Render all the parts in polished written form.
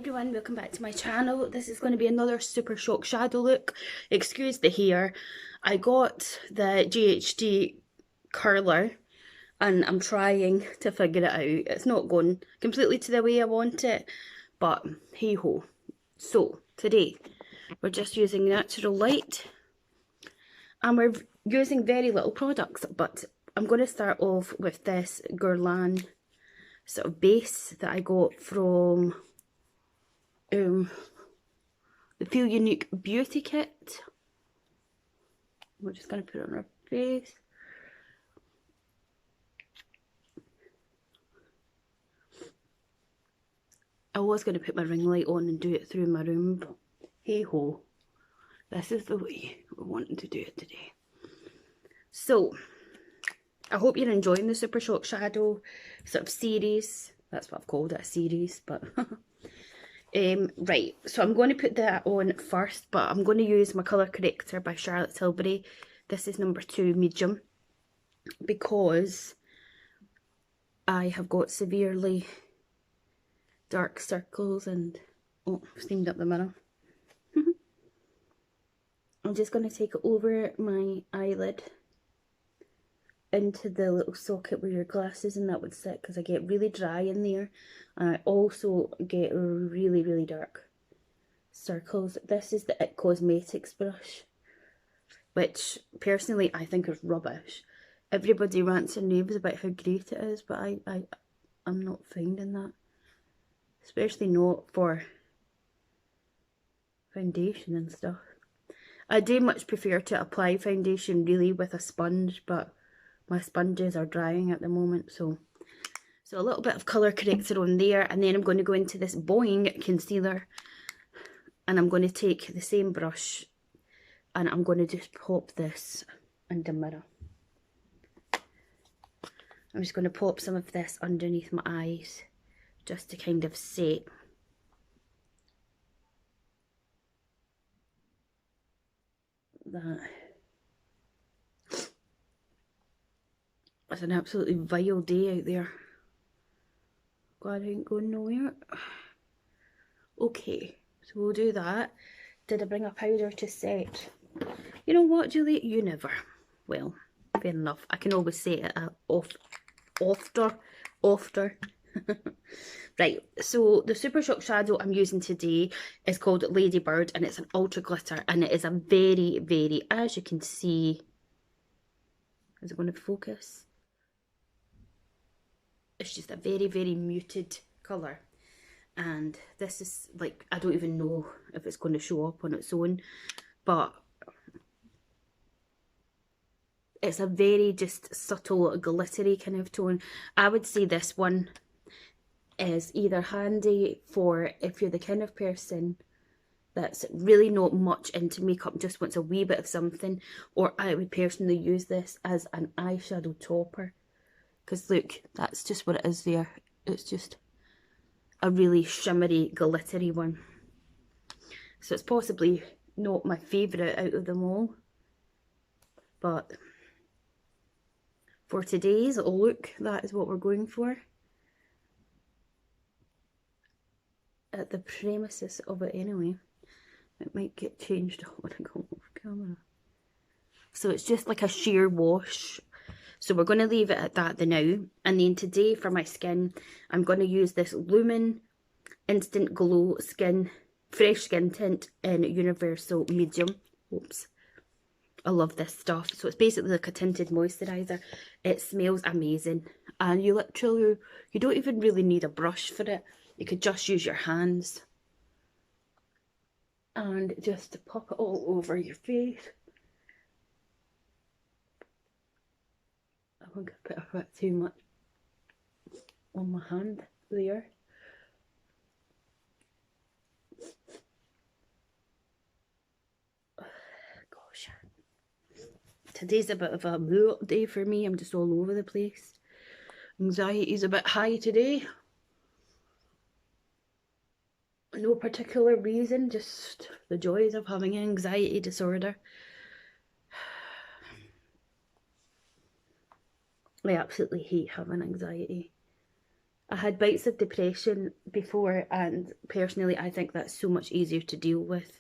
everyone, welcome back to my channel. This is going to be another Super Shock shadow look. Excuse the hair. I got the GHD curler and I'm trying to figure it out. It's not going completely to the way I want it, but hey ho. So today we're just using natural light and we're using very little products, but I'm going to start off with this Guerlain sort of base that I got from the Feel Unique Beauty Kit. We're just going to put it on our face. I was going to put my ring light on and do it through my room, but hey ho, this is the way we're wanting to do it today. So, I hope you're enjoying the Super Shock Shadow sort of series. That's what I've called it, a series, but right, so I'm going to put that on first, but I'm going to use my colour corrector by Charlotte Tilbury. This is number 2 medium, because I have got severely dark circles and oh, I've steamed up the mirror. I'm just going to take it over my eyelid into the little socket where your glasses and that would sit, because I get really dry in there and I also get really dark circles. This is the IT Cosmetics brush, which personally I think is rubbish. Everybody rants and raves about how great it is, but I'm not finding that, especially not for foundation and stuff. I do much prefer to apply foundation really with a sponge, but my sponges are drying at the moment, so a little bit of colour corrector on there, and then I'm going to go into this Boing concealer and I'm going to take the same brush and I'm going to just pop this in the mirror. I'm just going to pop some of this underneath my eyes just to kind of set that. It's an absolutely vile day out there. Glad I ain't going nowhere. Okay, so we'll do that. Did I bring a powder to set? You know what, Julie? You never. Well, fair enough. I can always set it after. Right, so the Super Shock shadow I'm using today is called Ladybird, and it's an ultra glitter, and it is a very, as you can see, is it going to focus? It's just a very muted colour, and this is like, I don't even know if it's going to show up on its own, but it's a very just subtle glittery kind of tone. I would say this one is either handy for if you're the kind of person that's really not much into makeup, just wants a wee bit of something, or I would personally use this as an eyeshadow topper. Because look, that's just what it is there. It's just a really shimmery, glittery one. So it's possibly not my favourite out of them all. But for today's look, that is what we're going for. At the premises of it anyway. It might get changed when I go off camera. So it's just like a sheer wash. So we're going to leave it at that now. And then today for my skin, I'm going to use this Lumen Instant Glow Fresh Skin Tint in Universal Medium. Oops. I love this stuff. So it's basically like a tinted moisturiser. It smells amazing. And you literally, you don't even really need a brush for it. You could just use your hands. And just pop it all over your face. I think I put a bit too much on my hand there. Gosh. Today's a bit of a blue day for me. I'm just all over the place. Anxiety's a bit high today. No particular reason, just the joys of having an anxiety disorder. I absolutely hate having anxiety. I had bouts of depression before, and personally I think that's so much easier to deal with.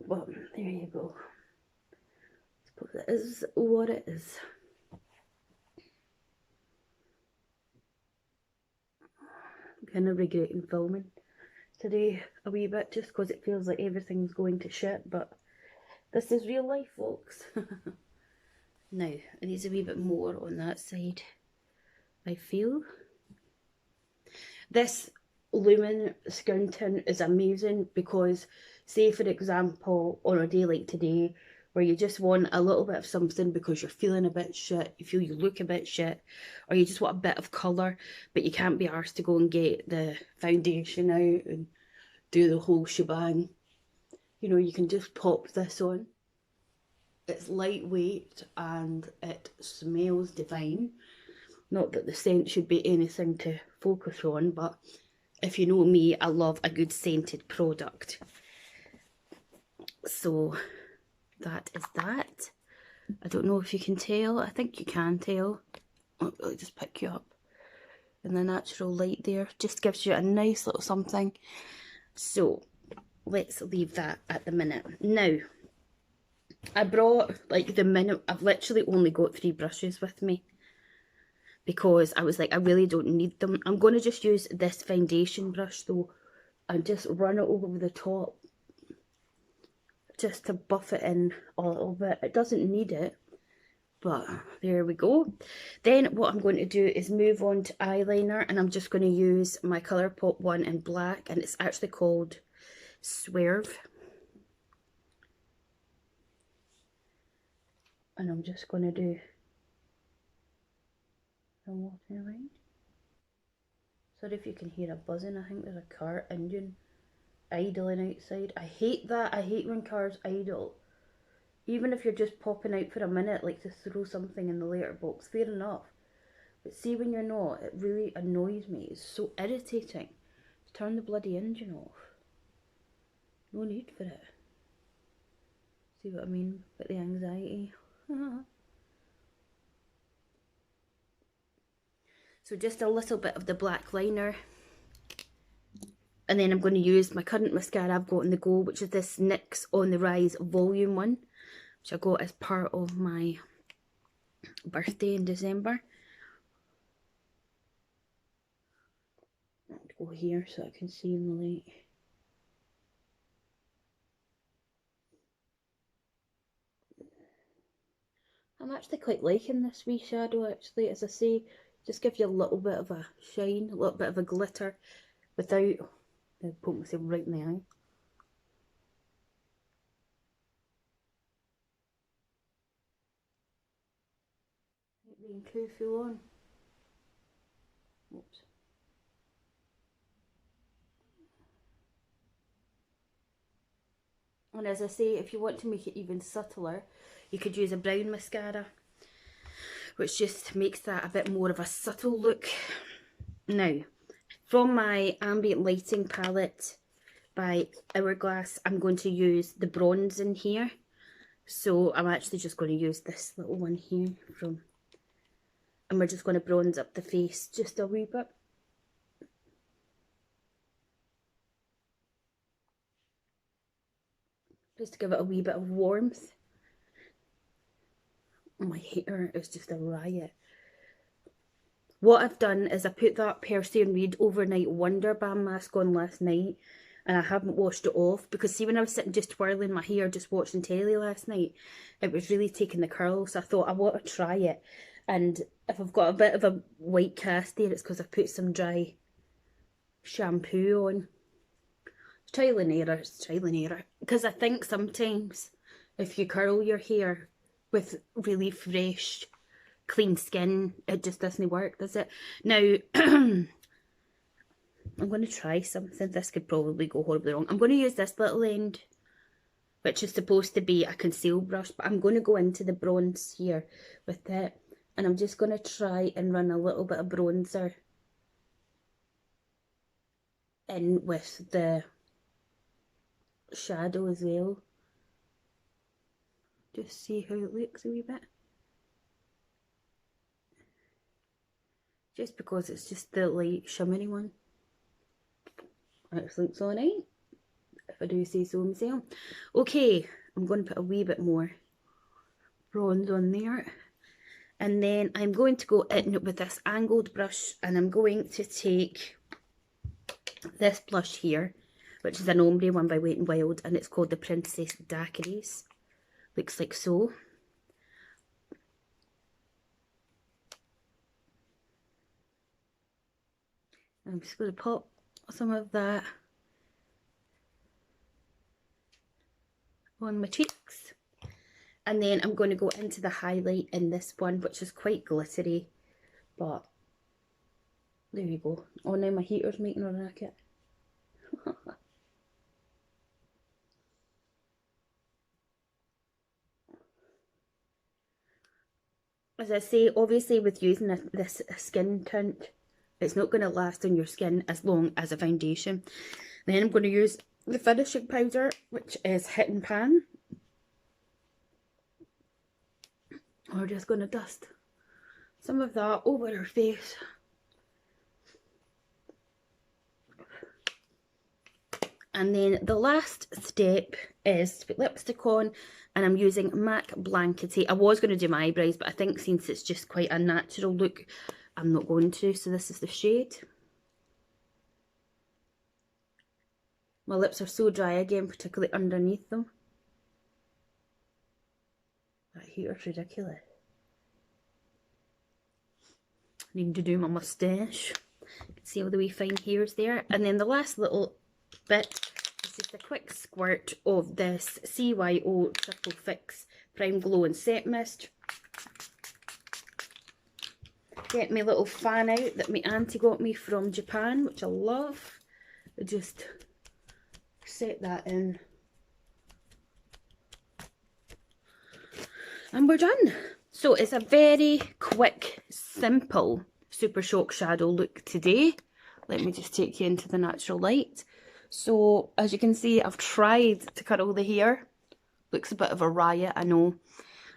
But there you go. I suppose it is what it is. I'm kind of regretting filming today a wee bit just because it feels like everything's going to shit, but this is real life, folks. Now, it needs a wee bit more on that side, I feel. This Lumen skin tint is amazing because, say for example, on a day like today, where you just want a little bit of something because you're feeling a bit shit, you feel you look a bit shit, or you just want a bit of colour, but you can't be arsed to go and get the foundation out and do the whole shebang. You know, you can just pop this on. It's lightweight and it smells divine. Not that the scent should be anything to focus on, but if you know me, I love a good scented product. So that is that. I don't know if you can tell. I think you can tell. I'll just pick you up. And the natural light there just gives you a nice little something. So let's leave that at the minute. Now, I brought like the minute, I've literally only got 3 brushes with me because I was like, I really don't need them. I'm going to just use this foundation brush though and just run it over the top just to buff it in a little bit. It doesn't need it, but there we go. Then what I'm going to do is move on to eyeliner, and I'm just going to use my Colourpop one in black, and it's actually called Swerve. And I'm just going to do a water line. Sorry if you can hear a buzzing. I think there's a car engine idling outside. I hate that. I hate when cars idle. Even if you're just popping out for a minute, like to throw something in the letterbox, fair enough. But see, when you're not, it really annoys me. It's so irritating. Turn the bloody engine off. No need for it. See what I mean with the anxiety? So just a little bit of the black liner. And then I'm going to use my current mascara I've got on the go, which is this NYX On The Rise Volume 1, which I got as part of my birthday in December. I'll go here so I can see in the light. I'm actually quite liking this wee shadow, actually. As I say, just gives you a little bit of a shine, a little bit of a glitter without poke myself right in the eye. Being too full on. Oops. And as I say, if you want to make it even subtler, you could use a brown mascara, which just makes that a bit more of a subtle look. Now, from my ambient lighting palette by Hourglass, I'm going to use the bronze in here. So I'm actually just going to use this little one here from, and we're just going to bronze up the face just a wee bit. Just to give it a wee bit of warmth. Oh, my hair is just a riot. What I've done is I put that Percy and Reed Overnight Wonder Balm mask on last night, and I haven't washed it off because see, when I was sitting just twirling my hair just watching telly last night, it was really taking the curls. So I thought I want to try it, and if I've got a bit of a white cast there, it's because I've put some dry shampoo on. It's trial and error, it's trial and error. Because I think sometimes if you curl your hair with really fresh, clean skin, it just doesn't work, does it? Now, I'm going to try something. This could probably go horribly wrong. I'm going to use this little end, which is supposed to be a conceal brush, but I'm going to go into the bronze here with it, and I'm just going to try and run a little bit of bronzer in with the shadow as well. Just see how it looks a wee bit. just because it's just the light shimmery one. It looks alright, if I do say so myself. Okay, I'm going to put a wee bit more bronze on there. And then I'm going to go in with this angled brush, and I'm going to take this blush here, which is an ombre one by Wet n Wild, and it's called the Princess Daiquiris. Looks like so. I'm just going to pop some of that on my cheeks. And then I'm going to go into the highlight in this one, which is quite glittery, but there you go. Oh, now my heater's making a racket. As I say, obviously with using this skin tint, it's not going to last on your skin as long as a foundation. Then I'm going to use the finishing powder, which is Hit and Pan. We're just going to dust some of that over her face. And then the last step is to put lipstick on, and I'm using MAC Blankety. I was going to do my eyebrows, but I think since it's just quite a natural look, I'm not going to. So this is the shade. My lips are so dry again, particularly underneath them. That heater's ridiculous. Need to do my moustache. You can see all the wee fine hairs there. And then the last little bit is just a quick squirt of this CYO Triple Fix Prime Glow and Set Mist. Get my little fan out that my auntie got me from Japan, which I love. I just set that in. And we're done. So it's a very quick, simple Super Shock shadow look today. Let me just take you into the natural light. So as you can see, I've tried to curl the hair. Looks a bit of a riot, I know.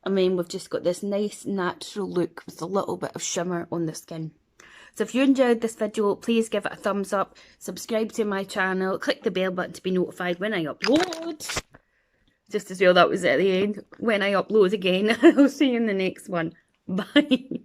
And then we've just got this nice natural look with a little bit of shimmer on the skin. So if you enjoyed this video, please give it a thumbs up, subscribe to my channel, click the bell button to be notified when I upload. Just as well that was at the end. When I upload again, I'll see you in the next one. Bye.